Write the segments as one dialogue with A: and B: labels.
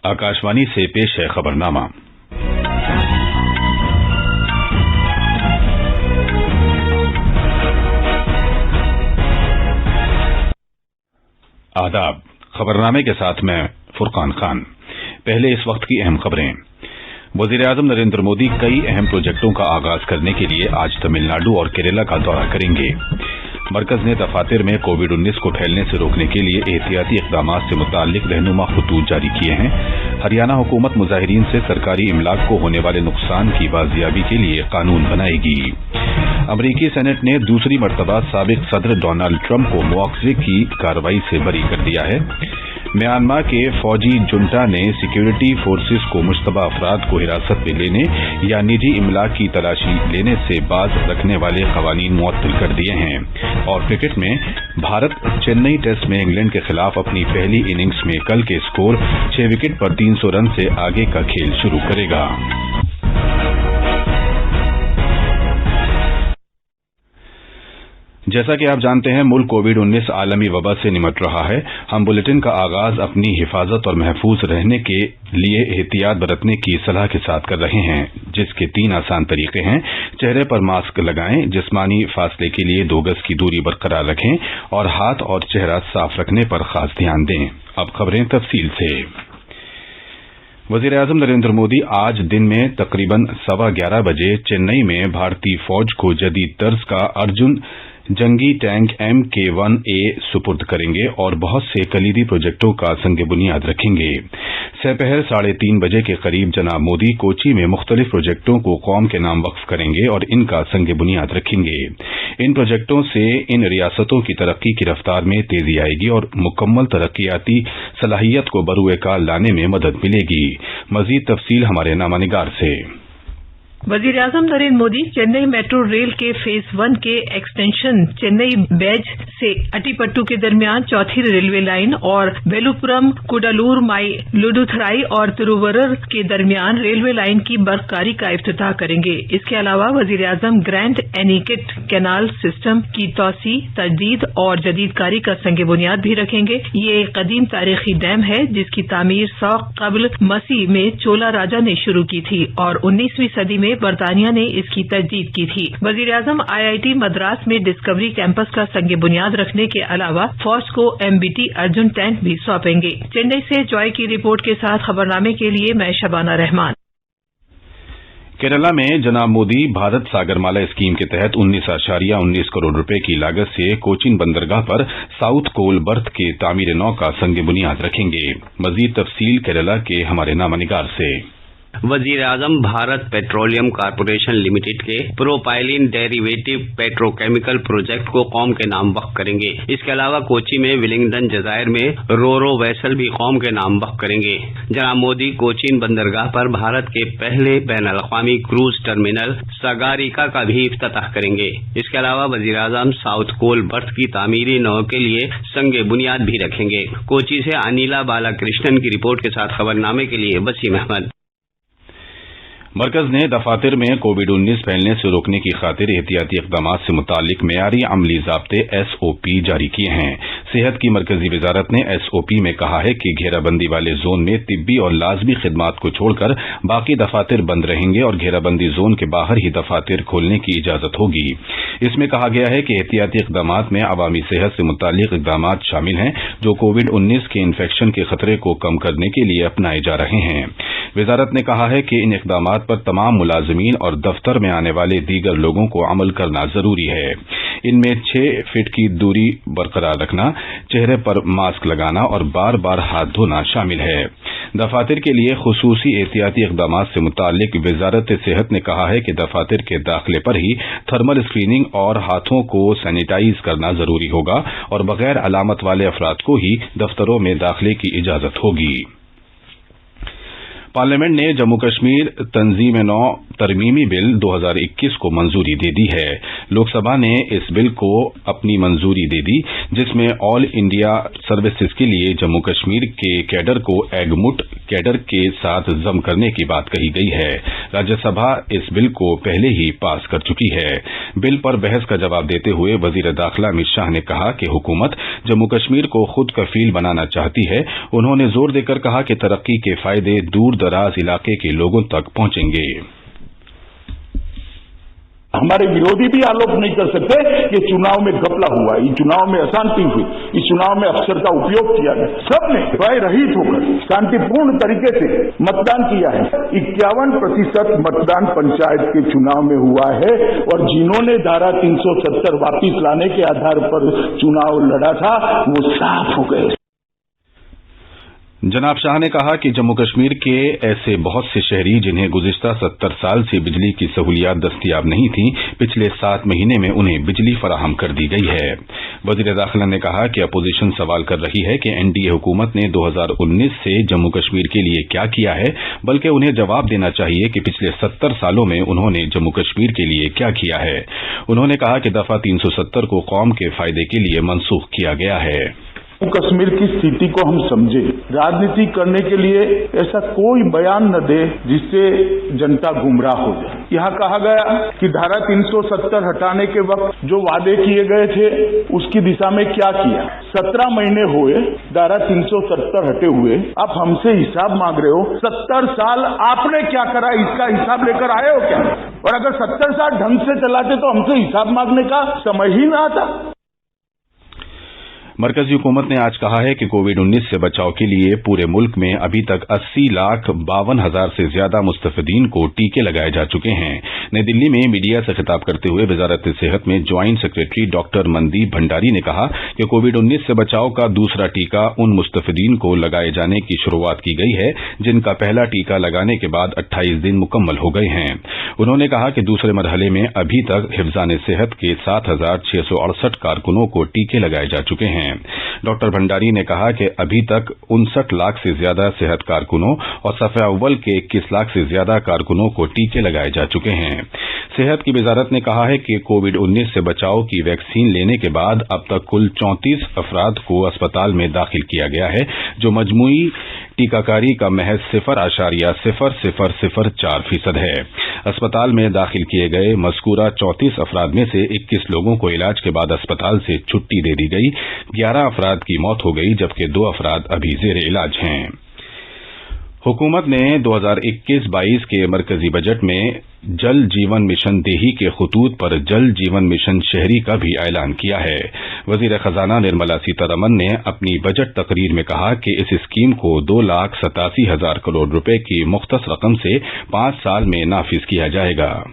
A: आकाशवाणी से पेश है खबरनामा। आदाब। खबरनामे के साथ मैं फुरकान खान। पहले इस वक्त की अहम खबरें। वजीर-ए-आजम नरेंद्र मोदी कई अहम प्रोजेक्टों का आगाज करने के लिए आज तमिलनाडु और केरला का दौरा करेंगे। मरकज ने दफातर में कोविड-19 को फैलने से रोकने के लिए एहतियाती इकदाम से मुताल्लिक रहनुमा खतूत जारी किए हैं। हरियाणा हुकूमत मुजाहिरीन से सरकारी इमलाक को होने वाले नुकसान की बाजियाबी के लिए कानून बनाएगी। अमरीकी सेनेट ने दूसरी मर्तबा साबिक सदर डोनाल्ड ट्रंप को मुआवजे की कार्रवाई से बरी कर दिया है। म्यांमार के फौजी जुंटा ने सिक्योरिटी फोर्सेस को मुश्तबा अफराद को हिरासत में लेने या निजी इमलाक की तलाशी लेने से बाज रखने वाले कवानीन मुअत्तल कर दिए हैं। और क्रिकेट में भारत चेन्नई टेस्ट में इंग्लैंड के खिलाफ अपनी पहली इनिंग्स में कल के स्कोर 6 विकेट पर 300 रन से आगे का खेल शुरू करेगा। जैसा कि आप जानते हैं, मुल्क कोविड-19 आलमी वबा से निमट रहा है। हम बुलेटिन का आगाज अपनी हिफाजत और महफूज रहने के लिए एहतियात बरतने की सलाह के साथ कर रहे हैं, जिसके 3 आसान तरीके हैं। चेहरे पर मास्क लगाएं, जिस्मानी फासले के लिए 2 गज की दूरी बरकरार रखें और हाथ और चेहरा साफ रखने पर खास ध्यान दें। अब खबरें तफसील से। वजीर-ए-आजम नरेंद्र मोदी आज दिन में तकरीबन 11:15 बजे चेन्नई में भारतीय फौज को जदीद तर्ज का अर्जुन जंगी टैंक MK-1A सुपुर्द करेंगे और बहुत से कलीदी प्रोजेक्टों का संग बुनियाद रखेंगे। सपहर 3:30 बजे के करीब जनाब मोदी कोची में मुख्तलिफ प्रोजेक्टों को कौम के नाम वक्फ करेंगे और इनका संग बुनियाद रखेंगे। इन प्रोजेक्टों से इन रियासतों की तरक्की की रफ्तार में तेजी आएगी और मुकम्मल तरक्याती सलाहियत को बरूए कार लाने में मदद मिलेगी। मजीद तफसील हमारे नामानिगार से।
B: वजीर-ए-आजम नरेंद्र मोदी चेन्नई मेट्रो रेल के फेज 1 के एक्सटेंशन चेन्नई बैज से अटीपट्टू के दरमियान चौथी रेलवे लाइन और वेलुपुरम कुडालूर माइलुडुथराई और तिरुवरुर के दरमियान रेलवे लाइन की बर्फकारी का इफ्तिताह करेंगे। इसके अलावा वजीर-ए-आजम ग्रैंड एनीकट कैनाल सिस्टम की तोसी, तजदीद और जदीदकारी का संग बुनियाद भी रखेंगे। ये एक कदीम तारीखी डैम है जिसकी तामीर 100 कब्ल मसीह में चोला राजा ने शुरू की थी और 19वीं सदी में बरतानिया ने इसकी तजदीद की थी। वजीर-ए-आजम IIT मद्रास में डिस्कवरी कैंपस का संग बुनियाद रखने के अलावा फौज को MBT अर्जुन टैंक भी सौंपेंगे। चेन्नई से जॉय की रिपोर्ट के साथ खबरनामे के लिए मैं शबाना रहमान।
A: केरला में जनाब मोदी भारत सागरमाला स्कीम के तहत 19.19 करोड़ रुपए की लागत से कोचीन बंदरगाह पर साउथ कोल बर्थ के तामीर नौ का संग बुनियाद रखेंगे। मजीद तफसील केरला के हमारे नामानिगार से।
C: वजीर-ए-आजम भारत पेट्रोलियम कॉर्पोरेशन लिमिटेड के प्रोपाइलिन डेरिवेटिव पेट्रोकेमिकल प्रोजेक्ट को कौम के नाम वक्फ करेंगे। इसके अलावा कोची में विलिंगडन जजायर में रोरो वेसल भी कौम के नाम वक्फ करेंगे। जनाब मोदी कोचीन बंदरगाह पर भारत के पहले बैनुल-अक़वामी क्रूज टर्मिनल सगारिका का भी इफ्तिताह करेंगे। इसके अलावा वजीर-ए-आजम साउथ कोल बर्थ की तामीरी नौ के लिए संग बुनियाद भी रखेंगे। कोची से अनिला बालाकृष्णन की रिपोर्ट के साथ खबरनामे के लिए वसीम अहमद।
A: मरकज ने दफातर में कोविड-19 फैलने से रोकने की खातिर एहतियाती इक़दाम से मुतालिक मेयारी अमली ज़ाब्ते SOP जारी किए हैं। सेहत की मरकजी वजारत ने SOP में कहा है कि घेराबंदी वाले जोन में तिब्बी और लाजमी खिदमात को छोड़कर बाकी दफातर बंद रहेंगे और घेराबंदी जोन के बाहर ही दफातर खोलने की इजाजत होगी। इसमें कहा गया है कि एहतियाती इक़दाम में अवामी सेहत से मुतालिक इक़दाम शामिल हैं जो कोविड-19 के इन्फेक्शन के खतरे को कम करने के लिए अपनाए जा रहे हैं। वजारत ने कहा है कि इन इक़दाम पर तमाम मुलाजिमीन और दफ्तर में आने वाले दीगर लोगों को अमल करना जरूरी है। इनमें 6 फीट की दूरी बरकरार रखना, चेहरे पर मास्क लगाना और बार बार हाथ धोना शामिल है। दफातर के लिए खुसूसी एहतियाती इक़दाम से मुतालिक वजारत सेहत ने कहा है कि दफातर के दाखिले पर ही थर्मल स्क्रीनिंग और हाथों को सैनिटाइज करना जरूरी होगा और बगैर अलामत वाले अफराद को ही दफ्तरों में दाखिले की इजाजत होगी। पार्लियामेंट ने जम्मू कश्मीर तंजीम-ए-नौ तरमीमी बिल 2021 को मंजूरी दे दी है। लोकसभा ने इस बिल को अपनी मंजूरी दे दी, जिसमें ऑल इंडिया सर्विसेज के लिए जम्मू कश्मीर के कैडर को एगमुट कैडर के साथ जम करने की बात कही गई है। राज्यसभा इस बिल को पहले ही पास कर चुकी है। बिल पर बहस का जवाब देते हुए वजीर दाखिला अमित शाह ने कहा कि हुकूमत जम्मू कश्मीर को खुद कफील बनाना चाहती है। उन्होंने जोर देकर कहा कि तरक्की के फायदे दूर दराज इलाके के लोगों तक पहुंचेंगे।
D: हमारे विरोधी भी आरोप नहीं कर सकते कि चुनाव में घपला हुआ, इस चुनाव में अशांति हुई, इस चुनाव में अफसर का उपयोग किया गया। सबने भय रहित होकर शांतिपूर्ण तरीके से मतदान किया है। 51% मतदान पंचायत के चुनाव में हुआ है और जिन्होंने धारा 370 वापिस लाने के आधार पर चुनाव लड़ा था वो साफ हो गए।
A: जनाब शाह ने कहा कि जम्मू कश्मीर के ऐसे बहुत से शहरी जिन्हें गुज़िश्ता 70 साल से बिजली की सहूलियात दस्तयाब नहीं थी, पिछले 7 महीने में उन्हें बिजली फराहम कर दी गई है। वज़ीर दाखिला ने कहा कि अपोजिशन सवाल कर रही है कि एनडीए हुकूमत ने 2019 से जम्मू कश्मीर के लिए क्या किया है, बल्कि उन्हें जवाब देना चाहिए कि पिछले 70 सालों में उन्होंने जम्मू कश्मीर के लिए क्या किया है। उन्होंने कहा कि दफा 370 को कौम के फायदे के लिए मनसूख किया गया है।
D: कश्मीर की स्थिति को हम समझे, राजनीति करने के लिए ऐसा कोई बयान न दे जिससे जनता गुमराह हो जाए। यहाँ कहा गया कि धारा 370 हटाने के वक्त जो वादे किए गए थे उसकी दिशा में क्या किया। 17 महीने हुए धारा 370 हटे हुए, आप हमसे हिसाब मांग रहे हो। 70 साल आपने क्या करा, इसका हिसाब लेकर आए हो क्या? और अगर 70 साल ढंग से चलाते तो हमसे हिसाब मांगने का समय ही ना आता।
A: मरकजी हुकूमत ने आज कहा है कि कोविड-19 से बचाव के लिए पूरे मुल्क में अभी तक 80,52,000 से ज्यादा मुस्तफिदीन को टीके लगाए जा चुके हैं। नई दिल्ली में मीडिया से खिताब करते हुए वजारत सेहत में joint secretary doctor Mandeep Bhandari ने कहा कि कोविड-19 से बचाव का दूसरा टीका उन मुस्तफिदीन को लगाए जाने की शुरुआत की गई है जिनका पहला टीका लगाने के बाद 28 दिन मुकम्मल हो गए हैं। उन्होंने कहा कि दूसरे मरहले में अभी तक हिफ्जान सेहत के 7,668 कारकुनों को टीके लगाए जा चुके हैं। डॉक्टर भंडारी ने कहा कि अभी तक 59 लाख से ज्यादा सेहत कारकुनों और सफ़े अव्वल के 21 लाख से ज्यादा कारकुनों को टीके लगाए जा चुके हैं। सेहत की वजारत ने कहा है कि कोविड-19 से बचाव की वैक्सीन लेने के बाद अब तक कुल 34 अफराद को अस्पताल में दाखिल किया गया है, जो मजमूई टीकाकारी का महज 0.0004% है। अस्पताल में दाखिल किए गए मज़कूरा 34 अफराद में से 21 लोगों को इलाज के बाद अस्पताल से छुट्टी दे दी गई। 11 अफराद की मौत हो गई, जबकि 2 अफराद अभी ज़ेरे इलाज हैं। हुकूमत ने 2021-22 के मरकजी बजट में जल जीवन मिशन देही के खतूत पर जल जीवन मिशन शहरी का भी ऐलान किया है। वजीर खजाना निर्मला सीतारमन ने अपनी बजट तकरीर में कहा कि इस स्कीम को 2,87,000 करोड़ रुपए की मुख्तस रकम से 5 साल में नाफिज किया जाएगा।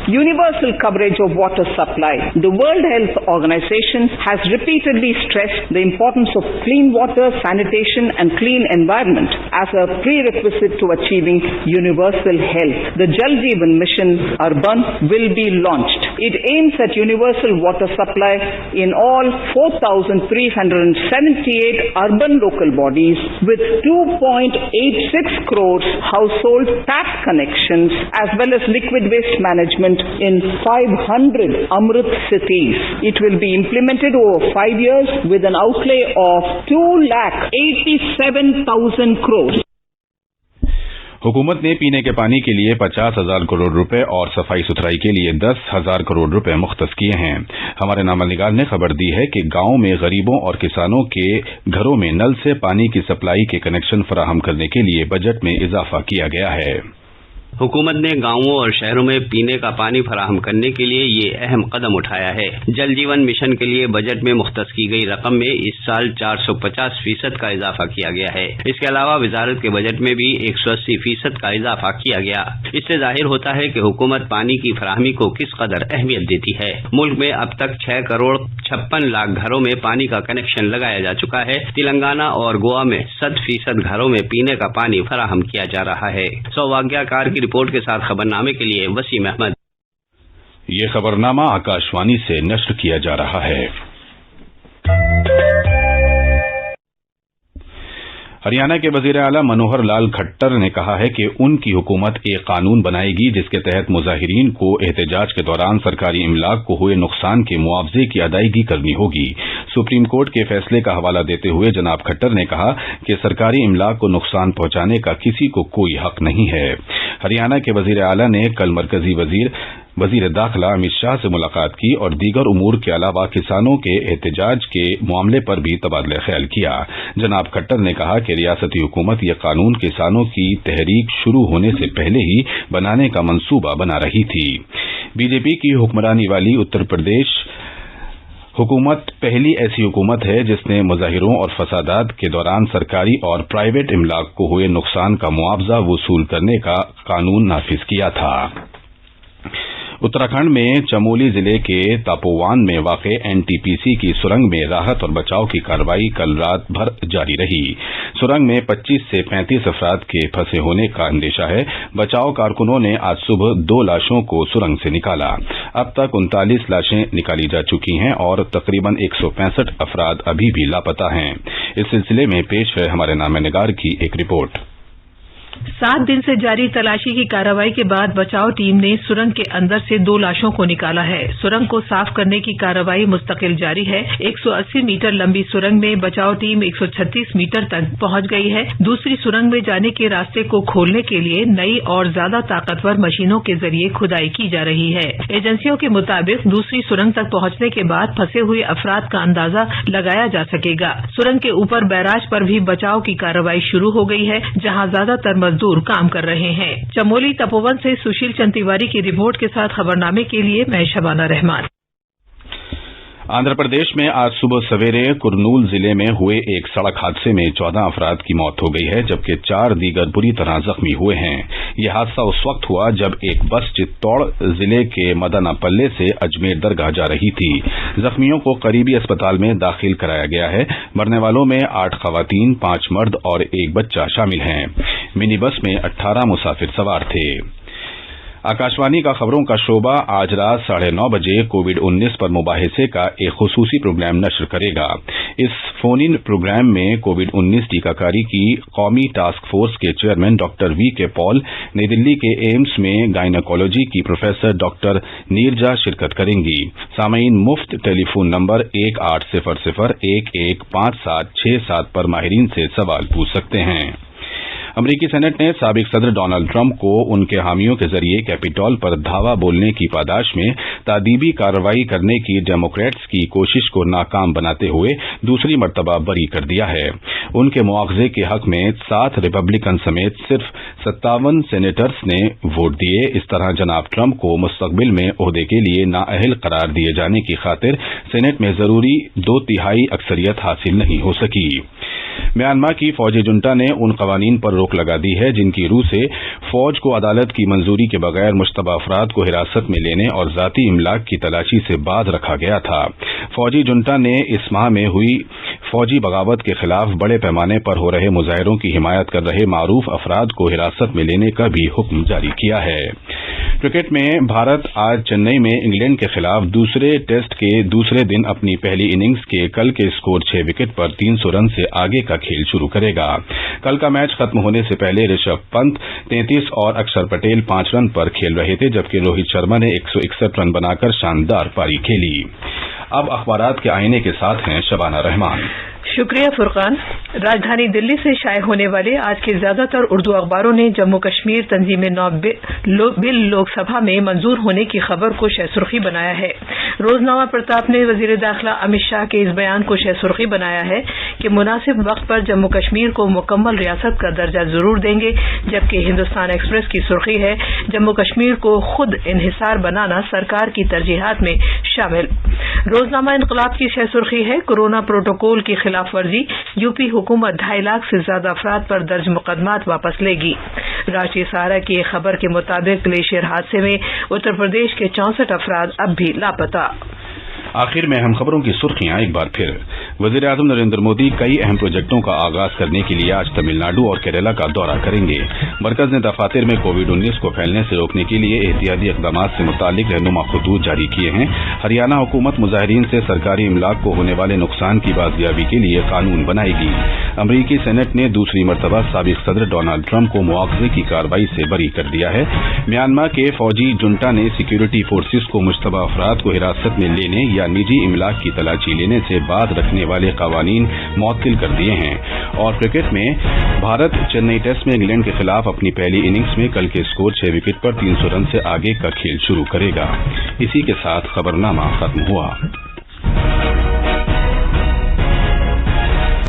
E: Universal coverage of water supply. The World Health Organization has repeatedly stressed the importance of clean water, sanitation and clean environment as a prerequisite to achieving universal health. The Jal Jeevan Mission Urban will be launched. It aims at universal water supply in all 4,378 urban local bodies with 2.86 crores household tap connections as well as liquid waste management in 500 Amrit cities. It will be implemented over 5 years with an outlay of 2,87,000 crores.
A: हुकूमत ने पीने के पानी के लिए 50,000 करोड़ रुपए और सफाई सुथराई के लिए 10,000 करोड़ रुपए मुख्तस किए हैं। हमारे नामानिगार ने खबर दी है कि गांव में गरीबों और किसानों के घरों में नल से पानी की सप्लाई के कनेक्शन फराहम करने के लिए बजट में इजाफा किया गया है।
C: हुकूमत ने गांवों और शहरों में पीने का पानी फराहम करने के लिए ये अहम कदम उठाया है। जल जीवन मिशन के लिए बजट में मुख्तस की गई रकम में इस साल 450% का इजाफा किया गया है। इसके अलावा वजारत के बजट में भी 180% का इजाफा किया गया। इससे जाहिर होता है कि हुकूमत पानी की फराहमी को किस कदर अहमियत देती है। मुल्क में अब तक 6,56,00,000 घरों में पानी का कनेक्शन लगाया जा चुका है। तेलंगाना और गोवा में 100% घरों में पीने का पानी फराहम किया जा रहा है। सौभाग्यकार की रिपोर्ट के साथ खबरनामे के लिए वसीम अहमद।
A: ये खबरनामा आकाशवाणी से नश्र किया जा रहा है। हरियाणा के वजीर आला मनोहर लाल खट्टर ने कहा है कि उनकी हुकूमत एक कानून बनाएगी जिसके तहत मुजाहिरीन को एहतजाज के दौरान सरकारी इमलाक को हुए नुकसान के मुआवजे की अदायगी करनी होगी। सुप्रीम कोर्ट के फैसले का हवाला देते हुए जनाब खट्टर ने कहा कि सरकारी इमलाक को नुकसान पहुंचाने का किसी को कोई हक नहीं है। हरियाणा के वजीर आला ने कल मरकजी वजीर दाखिला अमित शाह से मुलाकात की और दीगर उमूर के अलावा किसानों के एहतजाज के मामले पर भी तबादला ख्याल किया। जनाब खट्टर ने कहा कि रियासती हुकूमत यह कानून किसानों की तहरीक शुरू होने से पहले ही बनाने का मंसूबा बना रही थी। बीजेपी की हुक्मरानी वाली उत्तर प्रदेश हुकूमत पहली ऐसी हुकूमत है जिसने मुजाहिरों और फसादात के दौरान सरकारी और प्राइवेट इमलाक को हुए नुकसान का मुआवजा वसूल करने का कानून नाफिज किया था। उत्तराखंड में चमोली जिले के तापोवान में वाक़े एनटीपीसी की सुरंग में राहत और बचाव की कार्रवाई कल रात भर जारी रही। सुरंग में 25 से 35 अफराद के फंसे होने का अंदेशा है। बचाव कारकुनों ने आज सुबह 2 लाशों को सुरंग से निकाला। अब तक 39 लाशें निकाली जा चुकी हैं और तकरीबन 165 अफराद अभी भी लापता हैं। इस सिलसिले में पेश है हमारे नामनिगार की एक रिपोर्ट।
B: 7 दिन से जारी तलाशी की कार्रवाई के बाद बचाव टीम ने सुरंग के अंदर से 2 लाशों को निकाला है। सुरंग को साफ करने की कार्रवाई मुस्तकिल जारी है। 180 मीटर लंबी सुरंग में बचाव टीम 136 मीटर तक पहुंच गई है। दूसरी सुरंग में जाने के रास्ते को खोलने के लिए नई और ज्यादा ताकतवर मशीनों के जरिए खुदाई की जा रही है। एजेंसियों के मुताबिक दूसरी सुरंग तक पहुंचने के बाद फंसे हुए अफराद का अंदाजा लगाया जा सकेगा। सुरंग के ऊपर बैराज पर भी बचाव की कार्रवाई शुरू हो गई है, जहां ज्यादातर मजदूर काम कर रहे हैं। चमोली तपोवन से सुशील चंद तिवारी की रिपोर्ट के साथ खबरनामे के लिए मैं शबाना रहमान।
A: आंध्र प्रदेश में आज सुबह सवेरे कुरनूल जिले में हुए एक सड़क हादसे में 14 अफराद की मौत हो गई है, जबकि 4 दीगर बुरी तरह जख्मी हुए हैं। यह हादसा उस वक्त हुआ जब एक बस चित्तौड़ जिले के मदनापल्ले से अजमेर दरगाह जा रही थी। जख्मियों को करीबी अस्पताल में दाखिल कराया गया है। मरने वालों में 8 खवातीन, 5 मर्द और 1 बच्चा शामिल हैं। मिनी बस में 18 मुसाफिर सवार थे। आकाशवाणी का खबरों का शोबा आज रात 9:30 बजे कोविड-19 पर मुबाहिसे का एक खुसूसी प्रोग्राम नश्र करेगा। इस फोन इन प्रोग्राम में कोविड-19 टीकाकारी की कौमी टास्क फोर्स के चेयरमैन डॉक्टर वी.के. पॉल, नई दिल्ली के एम्स में गायनाकोलॉजी की प्रोफेसर डॉक्टर नीरजा शिरकत करेंगी। सामीन मुफ्त टेलीफोन नंबर 1800-115767 पर माहिरीन से सवाल पूछ सकते हैं। अमरीकी सेनेट ने साबिक सदर डोनाल्ड ट्रंप को उनके हामियों के जरिए कैपिटॉल पर धावा बोलने की पादाश में तादीबी कार्रवाई करने की डेमोक्रेट्स की कोशिश को नाकाम बनाते हुए दूसरी मर्तबा बरी कर दिया है। उनके मुआवजे के हक में 7 रिपब्लिकन समेत सिर्फ 57 सेनेटर्स ने वोट दिए। इस तरह जनाब ट्रंप को मुस्तकबिल में ओहदे के लिए नाअहल करार दिए जाने की खातिर सेनेट में जरूरी 2/3 अक्सरियत हासिल नहीं हो सकी। म्यांमार की फौजी जुंटा ने उन कवानीन पर रोक लगा दी है जिनकी रूह से फौज को अदालत की मंजूरी के बगैर मुश्तबा अफराद को हिरासत में लेने और जाती इमलाक की तलाशी से बाज रखा गया था। फौजी जुंटा ने इस माह में हुई फौजी बगावत के खिलाफ बड़े पैमाने पर हो रहे मुजाहिरों की हिमायत कर रहे मारूफ अफराद को हिरासत में लेने का भी हुक्म जारी किया है। क्रिकेट में भारत आज चेन्नई में इंग्लैंड के खिलाफ दूसरे टेस्ट के दूसरे दिन अपनी पहली इनिंग्स के कल के स्कोर 6 विकेट पर 300 रन से आगे का खेल शुरू करेगा। कल का मैच खत्म होने से पहले ऋषभ पंत 33 और अक्षर पटेल 5 रन पर खेल रहे थे, जबकि रोहित शर्मा ने 161 रन बनाकर शानदार पारी खेली। अब अखबारात के आईने के साथ हैं शबाना रहमान।
B: शुक्रिया फुरकान। राजधानी दिल्ली से शाये होने वाले आज के ज्यादातर उर्दू अखबारों ने जम्मू कश्मीर तंजीम नौ बिल लोकसभा में मंजूर होने की खबर को शहसुर्खी बनाया है। रोजनामा प्रताप ने वजीर दाखिला अमित शाह के इस बयान को शहसुर्खी बनाया है कि मुनासिब वक्त पर जम्मू कश्मीर को मुकम्मल रियासत का दर्जा जरूर देंगे, जबकि हिंदुस्तान एक्सप्रेस की सुर्खी है जम्मू कश्मीर को खुद इन्हिसार बनाना सरकार की तरजीहात में शामिल। रोजनामा इनकलाब की शहसुर्खी है कोरोना प्रोटोकॉल की खिलाफ वर्जी, यूपी हुकूमत 2.5 लाख से ज्यादा अफराद पर दर्ज मुकदमात वापस लेगी। राष्ट्रीय सहारा की एक खबर के मुताबिक ग्लेशियर हादसे में उत्तर प्रदेश के 64 अफराद अब भी लापता।
A: आखिर में अहम खबरों की सुर्खियां एक बार फिर। वजीर आजम नरेंद्र मोदी कई अहम प्रोजेक्टों का आगाज करने के लिए आज तमिलनाडु और केरला का दौरा करेंगे। मरकज ने दफातर में कोविड-19 को फैलने से रोकने के लिए एहतियाती इकदाम से मुतालिक रहनुमा खतूत जारी किए हैं। हरियाणा हुकूमत मुजाहिरीन से सरकारी इमलाक को होने वाले नुकसान की बाजियाबी के लिए कानून बनाएगी। अमरीकी सेनेट ने दूसरी मरतबा साबिक सदर डोनाल्ड ट्रंप को मुआवजे की कार्रवाई से बरी कर दिया है। म्यांमार के फौजी जुंटा ने सिक्योरिटी फोर्सेस को मुश्तबा अफराद को हिरासत में लेने या निजी इमलाक की तलाशी लेने से बाज रखने वाले कवानीन मुअत्तल कर दिए हैं। और क्रिकेट में भारत चेन्नई टेस्ट में इंग्लैंड के खिलाफ अपनी पहली इनिंग्स में कल के स्कोर 6 विकेट पर 300 रन से आगे का खेल शुरू करेगा। इसी के साथ खबरनामा खत्म हुआ।